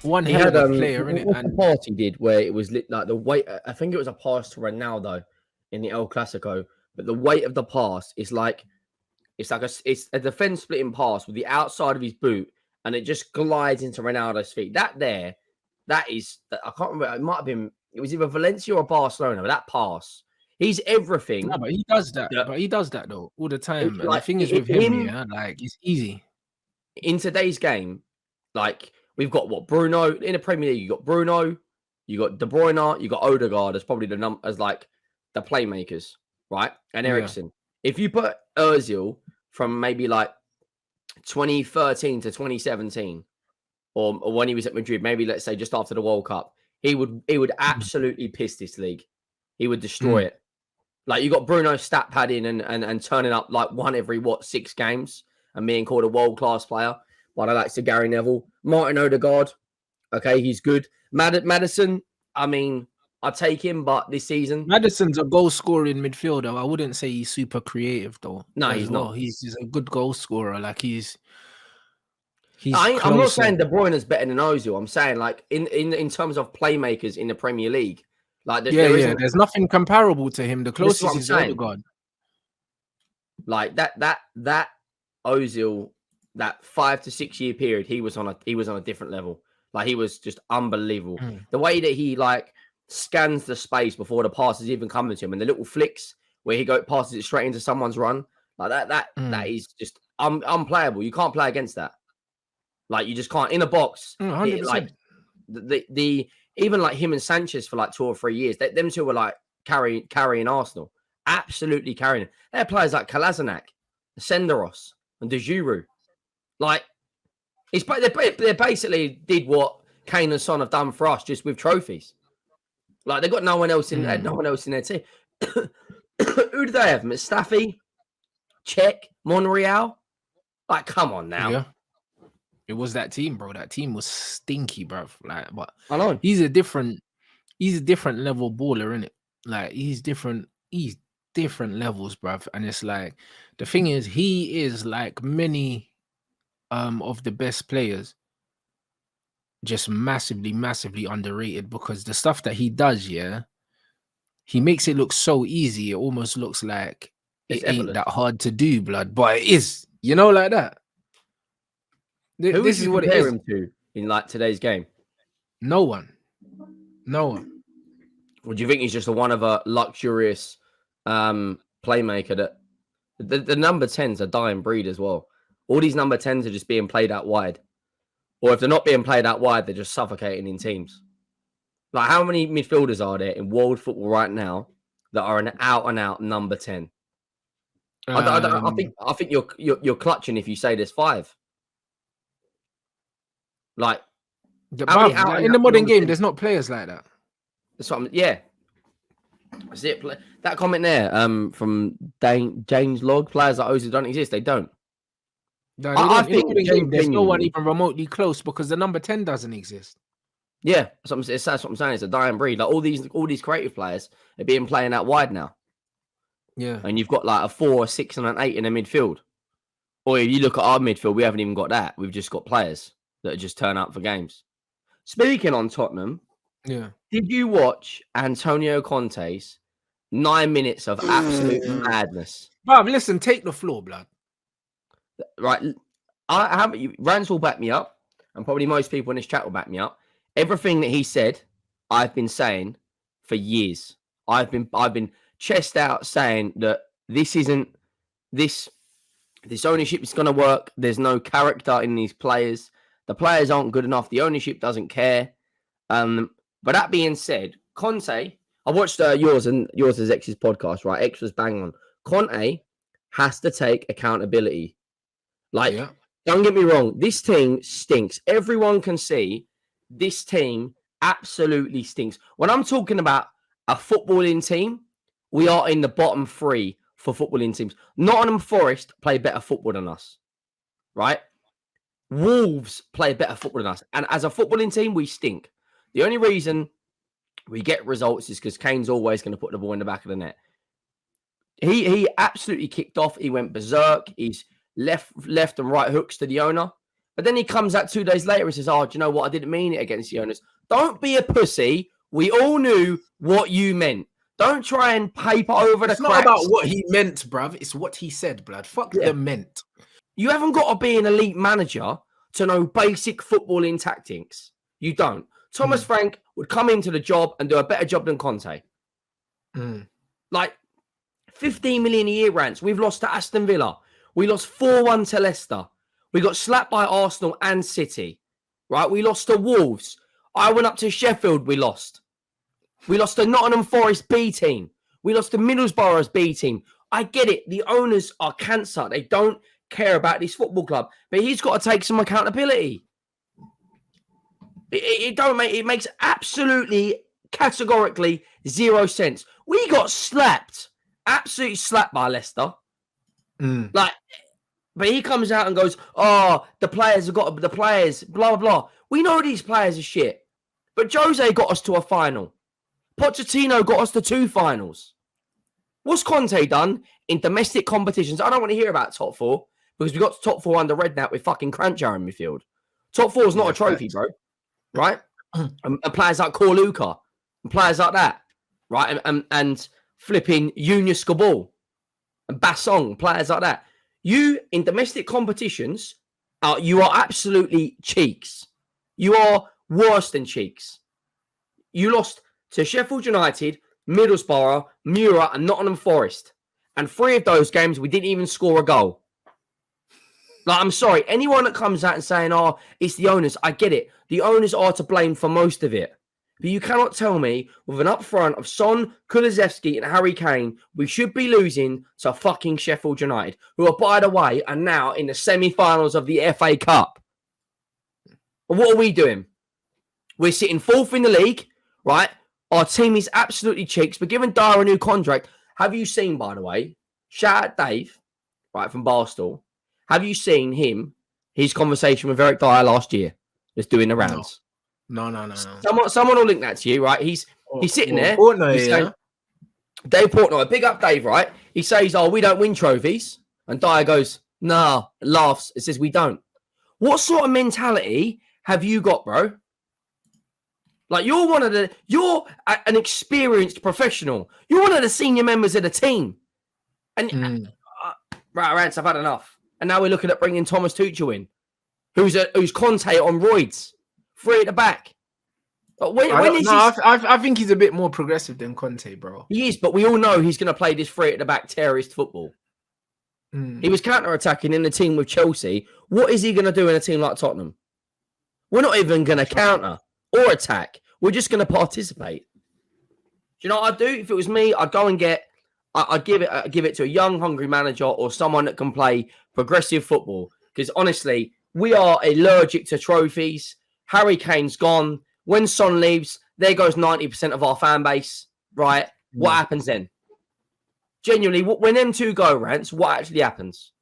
one He hell had of a player, innit? what's the And pass he did where it was like the weight. I think it was a pass to Ronaldo in the El Clasico, but the weight of the pass is like it's a defense splitting pass with the outside of his boot, and it just glides into Ronaldo's feet. That is I can't remember. It might have been it was either Valencia or Barcelona. But that pass, he's everything. no, but he does that. that- But he does that though all the time. And the like thing is with him, him yeah, like it's easy. in today's game, like we've got what Bruno in the Premier League. You got Bruno, you got De Bruyne, you got Odegaard as probably as like the playmakers, right? And Yeah. Eriksen. If you put Ozil from maybe like 2013 to 2017, or when he was at Madrid, maybe let's say just after the World Cup, he would absolutely piss this league. He would destroy it. Like you got Bruno stat padding and turning up like one every 6 games and being called a world class player by the likes of Gary Neville. Martin Odegaard, okay, he's good. Madison, I mean, I take him, but this season, Madison's a goal scoring midfielder. I wouldn't say he's super creative though. no, he's well. not. He's a good goal scorer. Like he's I'm not saying De Bruyne is better than Ozil. I'm saying like in terms of playmakers in the Premier League, like there's nothing comparable to him. The This is what closest I'm is saying. Odegaard. Like that Ozil, that 5 to 6 year period, he was on a different level. Like he was just unbelievable. The way that he like scans the space before the pass is even coming to him, and the little flicks where he passes it straight into someone's run, like that is just unplayable. You can't play against that. Like you just can't in a box. 100%. Like the even like him and Sanchez for like 2 or 3 years, them two were like carrying Arsenal, absolutely carrying it. They're players like Kolasinac, Senderos, and De Juru. Like they basically did what Kane and Son have done for us, just with trophies. Like they got no one else in their team. Who do they have? Mustafi, Czech, Monreal. Like, come on now. Yeah. It was that team, bro. That team was stinky, bro. Like, but I know. he's a different level baller, innit? Like he's different levels, bruv. And it's like the thing is, he is like many of the best players, just massively underrated because the stuff that he does, yeah, he makes it look so easy. It almost looks like it ain't that hard to do, blood, but it is, like that. Who this is what it is. Him to in like today's game? No one. Well, do you think he's just one of a luxurious playmaker that the number 10s are dying breed as well? All these number 10s are just being played out wide. Or if they're not being played out wide, they're just suffocating in teams. Like how many midfielders are there in world football right now that are an out and out number 10? I think you're clutching if you say there's 5. Like, in the modern game, there's not players like that. That's what That's it. That comment there, from James Log, players like Ozil don't exist. They don't. No, I think there's no one even remotely close because the number 10 doesn't exist. Yeah, that's what I'm saying. It's a dying breed. Like all these creative players are being playing out wide now. Yeah, and you've got like a 4, 6, and an 8 in the midfield. Or if you look at our midfield, we haven't even got that. We've just got players that just turn up for games. Speaking on Tottenham, yeah. Did you watch Antonio Conte's 9 minutes of absolute madness? Bob, listen, take the floor, blood. Right, Rants will back me up, and probably most people in this chat will back me up. Everything that he said, I've been saying for years. I've been chest out saying that this ownership is going to work. There's no character in these players. The players aren't good enough. The ownership doesn't care. But that being said, Conte, I watched yours is X's podcast, right? X was bang on. Conte has to take accountability. Like, Don't get me wrong, this team stinks. Everyone can see this team absolutely stinks. When I'm talking about a footballing team, we are in the bottom 3 for footballing teams. Nottingham Forest play better football than us, right? Wolves play better football than us. And as a footballing team, we stink. The only reason we get results is because Kane's always going to put the ball in the back of the net. He absolutely kicked off. He went berserk. He's left and right hooks to the owner. But then he comes out 2 days later and says, "Oh, do you know what? I didn't mean it against the owners." Don't be a pussy. We all knew what you meant. Don't try and paper over the It's cracks. not about what he meant, bruv. It's what he said, blood. Fuck the meant. You haven't got to be an elite manager to know basic footballing tactics. You don't. Thomas Frank would come into the job and do a better job than Conte. Like 15 million a year, Rants. We've lost to Aston Villa. We lost 4-1 to Leicester. We got slapped by Arsenal and City. Right? We lost to Wolves. I went up to Sheffield. We lost. We lost to Nottingham Forest B team. We lost to Middlesbrough's B team. I get it. The owners are cancer. They don't care about this football club. But he's got to take some accountability. It makes absolutely, categorically zero sense. We got slapped. Absolutely slapped by Leicester. Like, but he comes out and goes, "Oh, the players have got the players, blah, blah, blah." We know these players are shit. But Jose got us to a final. Pochettino got us to 2 finals. What's Conte done in domestic competitions? I don't want to hear about top 4 because we got to top 4 under Redknapp with fucking Crancher in midfield. Top 4 is not a trophy, bro. Right? and players like Corluka and players like that. Right? And flipping Junior Scaball and Bassong, players like that. You, in domestic competitions, you are absolutely cheeks. You are worse than cheeks. You lost to Sheffield United, Middlesbrough, Mura, and Nottingham Forest. And 3 of those games, we didn't even score a goal. Like, I'm sorry. Anyone that comes out and saying, "Oh, it's the owners," I get it. The owners are to blame for most of it. But you cannot tell me, with an upfront of Son, Kulusevski, and Harry Kane, we should be losing to fucking Sheffield United, who are, by the way, are now in the semi-finals of the FA Cup. And what are we doing? We're sitting 4th in the league, right? Our team is absolutely cheeks. We're giving Dyer a new contract. Have you seen, by the way, shout out Dave, right, from Barstool. Have you seen his conversation with Eric Dyer last year? Just doing the rounds. No. Someone will link that to you, right? He's sitting there. Saying, Dave Portnoy, big up Dave, right? He says, "Oh, we don't win trophies." And Dyer goes, "Nah," laughs. It says, "We don't." What sort of mentality have you got, bro? Like, you're an experienced professional. You're one of the senior members of the team. And right, Rants, I've had enough. And now we're looking at bringing Thomas Tuchel in, who's Conte on roids, 3 at the back. But I think he's a bit more progressive than Conte, bro. He is, but we all know he's going to play this 3 at the back terrorist football. He was counter-attacking in the team with Chelsea. What is he going to do in a team like Tottenham? We're not even going to counter or attack. We're just going to participate. Do you know what I'd do? If it was me, I'd go and I'd give it to a young, hungry manager or someone that can play progressive football. Because honestly, we are allergic to trophies. Harry Kane's gone. When Son leaves, there goes 90% of our fan base, right? What happens then? Genuinely, when them 2 go, Rants, what actually happens?